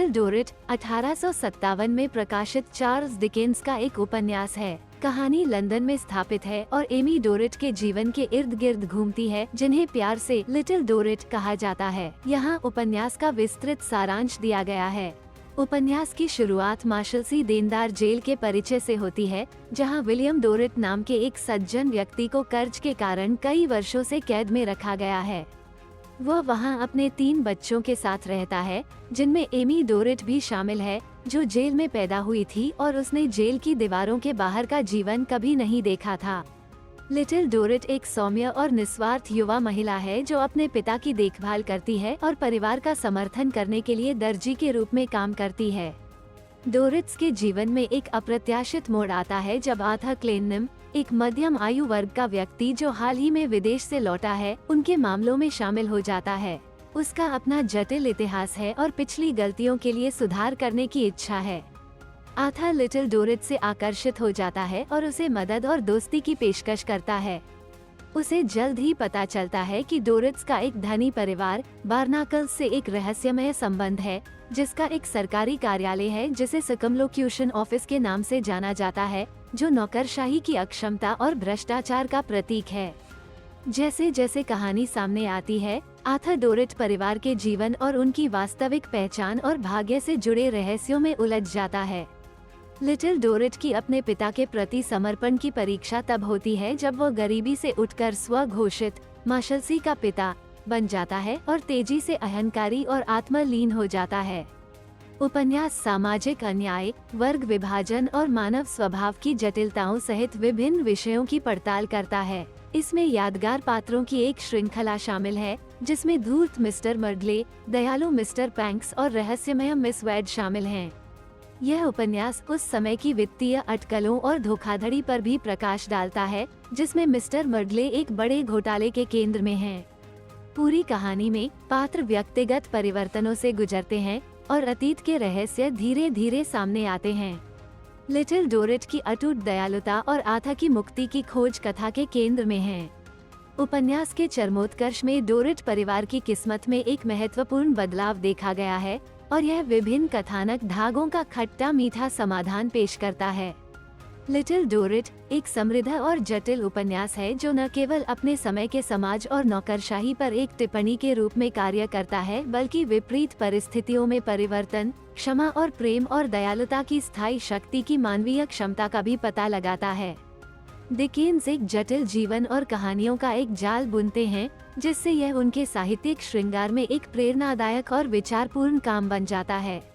डोरिट 1857 में प्रकाशित Charles Dickens का एक उपन्यास है। कहानी लंदन में स्थापित है और एमी डोरिट के जीवन के इर्द गिर्द घूमती है, जिन्हें प्यार से लिटिल डोरिट कहा जाता है। यहाँ उपन्यास का विस्तृत सारांश दिया गया है। उपन्यास की शुरुआत मार्शलसी देनदार जेल के परिचय से होती है, जहाँ विलियम डोरिट नाम के एक सज्जन व्यक्ति को कर्ज के कारण कई वर्षों से कैद में रखा गया है। वह वहां अपने 3 बच्चों के साथ रहता है, जिनमें एमी डोरिट भी शामिल है, जो जेल में पैदा हुई थी और उसने जेल की दीवारों के बाहर का जीवन कभी नहीं देखा था। लिटिल डोरिट एक सौम्य और निस्वार्थ युवा महिला है, जो अपने पिता की देखभाल करती है और परिवार का समर्थन करने के लिए दर्जी के रूप में काम करती है। डोरिट्स के जीवन में एक अप्रत्याशित मोड़ आता है जब आर्थर क्लेनम, एक मध्यम आयु वर्ग का व्यक्ति जो हाल ही में विदेश से लौटा है, उनके मामलों में शामिल हो जाता है। उसका अपना जटिल इतिहास है और पिछली गलतियों के लिए सुधार करने की इच्छा है। आर्थर लिटिल डोरिट से आकर्षित हो जाता है और उसे मदद और दोस्ती की पेशकश करता है। उसे जल्द ही पता चलता है कि डोरिट्स का एक धनी परिवार बार्नाकल्स से एक रहस्यमय संबंध है, जिसका एक सरकारी कार्यालय है जिसे सर्कमलोक्यूशन ऑफिस के नाम से जाना जाता है, जो नौकरशाही की अक्षमता और भ्रष्टाचार का प्रतीक है। जैसे जैसे कहानी सामने आती है, आर्थर डोरिट परिवार के जीवन और उनकी वास्तविक पहचान और भाग्य से जुड़े रहस्यों में उलझ जाता है। लिटिल डोरिट की अपने पिता के प्रति समर्पण की परीक्षा तब होती है जब वो गरीबी से उठकर स्वघोषित मार्शलसी का पिता बन जाता है और तेजी से अहंकारी और आत्मलीन हो जाता है। उपन्यास सामाजिक अन्याय, वर्ग विभाजन और मानव स्वभाव की जटिलताओं सहित विभिन्न विषयों की पड़ताल करता है। इसमें यादगार पात्रों की एक श्रृंखला शामिल है, जिसमें धूर्त मिस्टर मर्डले, दयालु मिस्टर पैंक्स और रहस्यमय मिस वेड शामिल हैं। यह उपन्यास उस समय की वित्तीय अटकलों और धोखाधड़ी पर भी प्रकाश डालता है, जिसमें मिस्टर मर्डले एक बड़े घोटाले के केंद्र में हैं। पूरी कहानी में पात्र व्यक्तिगत परिवर्तनों से गुजरते हैं और अतीत के रहस्य धीरे धीरे सामने आते हैं। लिटिल डोरिट की अटूट दयालुता और आर्थर की मुक्ति की खोज कथा के केंद्र में है। उपन्यास के चरमोत्कर्ष में डोरिट परिवार की किस्मत में एक महत्वपूर्ण बदलाव देखा गया है और यह विभिन्न कथानक धागों का खट्टा मीठा समाधान पेश करता है। लिटिल डोरिट एक समृद्ध और जटिल उपन्यास है, जो न केवल अपने समय के समाज और नौकरशाही पर एक टिप्पणी के रूप में कार्य करता है, बल्कि विपरीत परिस्थितियों में परिवर्तन, क्षमा और प्रेम और दयालुता की स्थायी शक्ति की मानवीय क्षमता का भी पता लगाता है। डिकेंस एक जटिल जीवन और कहानियों का एक जाल बुनते हैं, जिससे यह उनके साहित्यिक श्रृंगार में एक प्रेरणादायक और विचारपूर्ण काम बन जाता है।